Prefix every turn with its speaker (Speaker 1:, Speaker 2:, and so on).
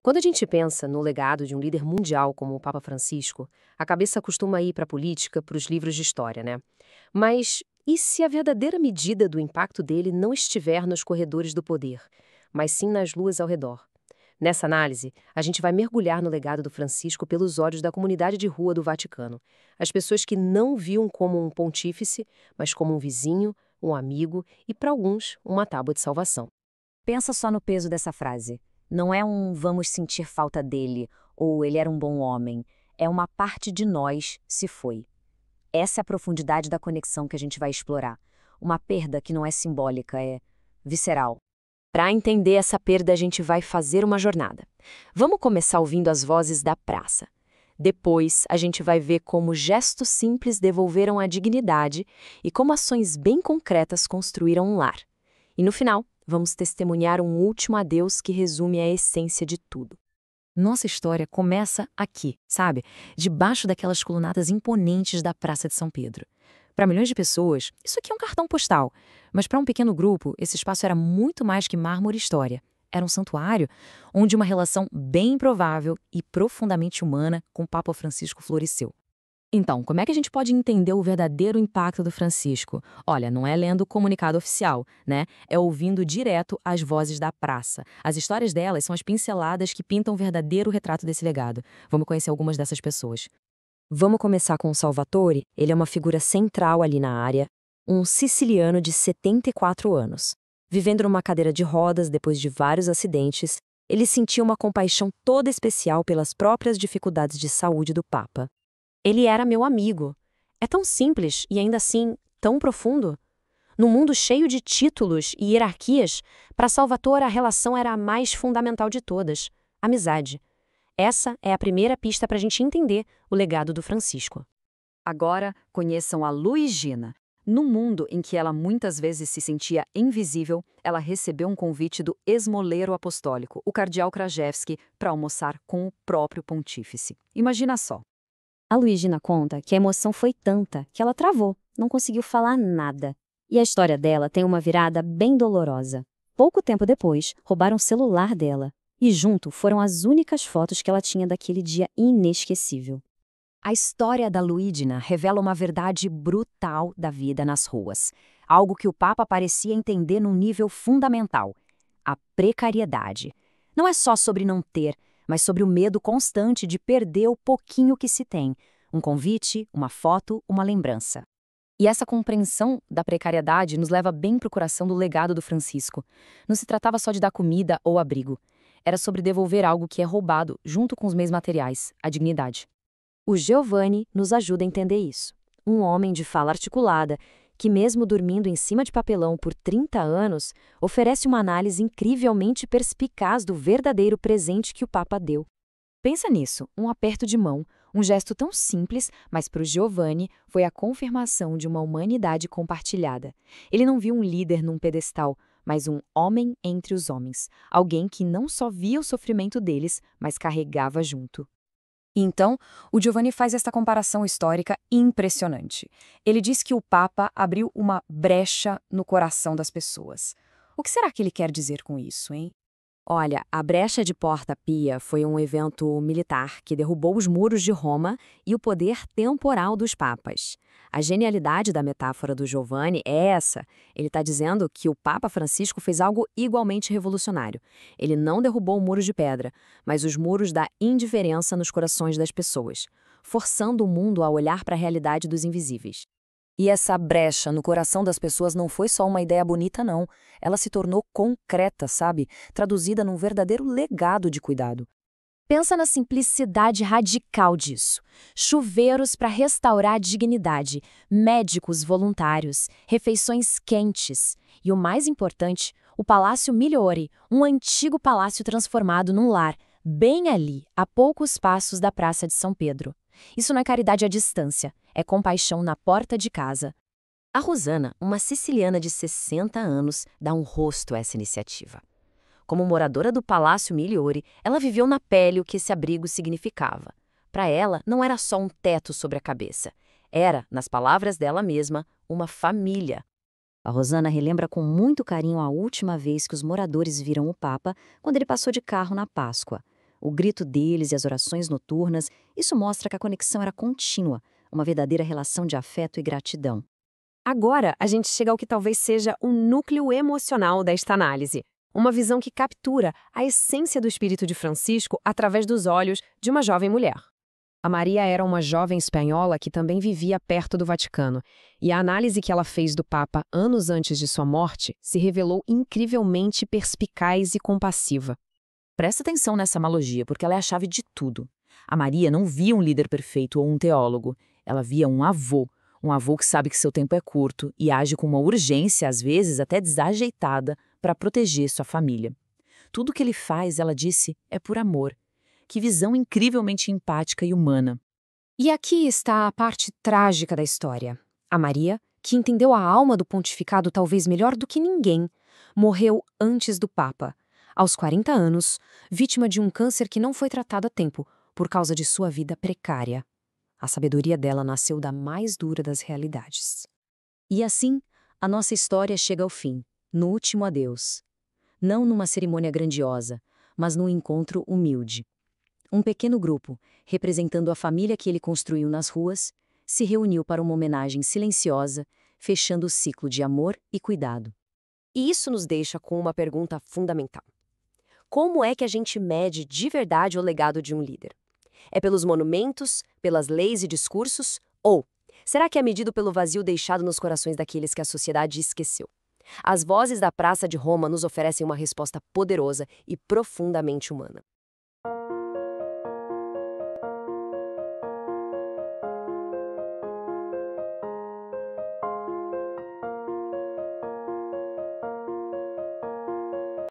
Speaker 1: Quando a gente pensa no legado de um líder mundial como o Papa Francisco, a cabeça costuma ir para a política, para os livros de história, né? Mas e se a verdadeira medida do impacto dele não estiver nos corredores do poder, mas sim nas ruas ao redor? Nessa análise, a gente vai mergulhar no legado do Francisco pelos olhos da comunidade de rua do Vaticano. As pessoas que não viam como um pontífice, mas como um vizinho, um amigo e, para alguns, uma tábua de salvação.
Speaker 2: Pensa só no peso dessa frase. Não é um vamos sentir falta dele ou ele era um bom homem. É uma parte de nós se foi. Essa é a profundidade da conexão que a gente vai explorar. Uma perda que não é simbólica, é visceral.
Speaker 1: Para entender essa perda, a gente vai fazer uma jornada. Vamos começar ouvindo as vozes da praça. Depois, a gente vai ver como gestos simples devolveram a dignidade e como ações bem concretas construíram um lar. E no final, vamos testemunhar um último adeus que resume a essência de tudo.
Speaker 2: Nossa história começa aqui, sabe? Debaixo daquelas colunatas imponentes da Praça de São Pedro. Para milhões de pessoas, isso aqui é um cartão postal. Mas para um pequeno grupo, esse espaço era muito mais que mármore e história. Era um santuário onde uma relação bem improvável e profundamente humana com o Papa Francisco floresceu. Então, como é que a gente pode entender o verdadeiro impacto do Francisco? Olha, não é lendo o comunicado oficial, né? É ouvindo direto as vozes da praça. As histórias delas são as pinceladas que pintam o verdadeiro retrato desse legado. Vamos conhecer algumas dessas pessoas.
Speaker 1: Vamos começar com o Salvatore. Ele é uma figura central ali na área, um siciliano de 74 anos. Vivendo numa cadeira de rodas depois de vários acidentes, ele sentia uma compaixão toda especial pelas próprias dificuldades de saúde do Papa. Ele era meu amigo. É tão simples e ainda assim tão profundo. Num mundo cheio de títulos e hierarquias, para Salvatore a relação era a mais fundamental de todas: amizade. Essa é a primeira pista para a gente entender o legado do Francisco.
Speaker 2: Agora, conheçam a Luigina. No mundo em que ela muitas vezes se sentia invisível, ela recebeu um convite do esmoleiro apostólico, o cardeal Krajewski, para almoçar com o próprio pontífice. Imagina só.
Speaker 3: A Luigina conta que a emoção foi tanta que ela travou, não conseguiu falar nada. E a história dela tem uma virada bem dolorosa. Pouco tempo depois, roubaram o celular dela. E junto foram as únicas fotos que ela tinha daquele dia inesquecível.
Speaker 2: A história da Luigina revela uma verdade brutal da vida nas ruas. Algo que o Papa parecia entender num nível fundamental: a precariedade. Não é só sobre não ter, mas sobre o medo constante de perder o pouquinho que se tem. Um convite, uma foto, uma lembrança. E essa compreensão da precariedade nos leva bem para o coração do legado do Francisco. Não se tratava só de dar comida ou abrigo. Era sobre devolver algo que é roubado, junto com os meios materiais, a dignidade.
Speaker 1: O Giovanni nos ajuda a entender isso. Um homem de fala articulada, que mesmo dormindo em cima de papelão por 30 anos, oferece uma análise incrivelmente perspicaz do verdadeiro presente que o Papa deu.
Speaker 2: Pensa nisso, um aperto de mão, um gesto tão simples, mas para o Giovanni foi a confirmação de uma humanidade compartilhada. Ele não viu um líder num pedestal, mas um homem entre os homens, alguém que não só via o sofrimento deles, mas carregava junto. Então, o Giovanni faz esta comparação histórica impressionante. Ele diz que o Papa abriu uma brecha no coração das pessoas. O que será que ele quer dizer com isso, hein?
Speaker 1: Olha, a Brecha de Porta Pia foi um evento militar que derrubou os muros de Roma e o poder temporal dos papas. A genialidade da metáfora do Giovanni é essa. Ele está dizendo que o Papa Francisco fez algo igualmente revolucionário. Ele não derrubou muros de pedra, mas os muros da indiferença nos corações das pessoas, forçando o mundo a olhar para a realidade dos invisíveis.
Speaker 2: E essa brecha no coração das pessoas não foi só uma ideia bonita, não. Ela se tornou concreta, sabe? Traduzida num verdadeiro legado de cuidado.
Speaker 3: Pensa na simplicidade radical disso. Chuveiros para restaurar a dignidade, médicos voluntários, refeições quentes. E o mais importante, o Palácio Migliori, um antigo palácio transformado num lar, bem ali, a poucos passos da Praça de São Pedro. Isso não é caridade à distância, é compaixão na porta de casa.
Speaker 1: A Rosana, uma siciliana de 60 anos, dá um rosto a essa iniciativa. Como moradora do Palácio Migliori, ela viveu na pele o que esse abrigo significava. Para ela, não era só um teto sobre a cabeça. Era, nas palavras dela mesma, uma família.
Speaker 3: A Rosana relembra com muito carinho a última vez que os moradores viram o Papa, quando ele passou de carro na Páscoa.
Speaker 2: O grito deles e as orações noturnas, isso mostra que a conexão era contínua, uma verdadeira relação de afeto e gratidão.
Speaker 3: Agora, a gente chega ao que talvez seja o núcleo emocional desta análise. Uma visão que captura a essência do espírito de Francisco através dos olhos de uma jovem mulher. A Maria era uma jovem espanhola que também vivia perto do Vaticano, e a análise que ela fez do Papa anos antes de sua morte se revelou incrivelmente perspicaz e compassiva.
Speaker 2: Presta atenção nessa analogia, porque ela é a chave de tudo. A Maria não via um líder perfeito ou um teólogo, ela via um avô que sabe que seu tempo é curto e age com uma urgência, às vezes até desajeitada, para proteger sua família. Tudo que ele faz, ela disse, é por amor. Que visão incrivelmente empática e humana.
Speaker 3: E aqui está a parte trágica da história. A Maria, que entendeu a alma do pontificado talvez melhor do que ninguém, morreu antes do Papa, aos 40 anos, vítima de um câncer que não foi tratado a tempo, por causa de sua vida precária. A sabedoria dela nasceu da mais dura das realidades.
Speaker 1: E assim, a nossa história chega ao fim, no último adeus. Não numa cerimônia grandiosa, mas num encontro humilde. Um pequeno grupo, representando a família que ele construiu nas ruas, se reuniu para uma homenagem silenciosa, fechando o ciclo de amor e cuidado. E isso nos deixa com uma pergunta fundamental. Como é que a gente mede de verdade o legado de um líder? É pelos monumentos, pelas leis e discursos? Ou será que é medido pelo vazio deixado nos corações daqueles que a sociedade esqueceu? As vozes da Praça de Roma nos oferecem uma resposta poderosa e profundamente humana.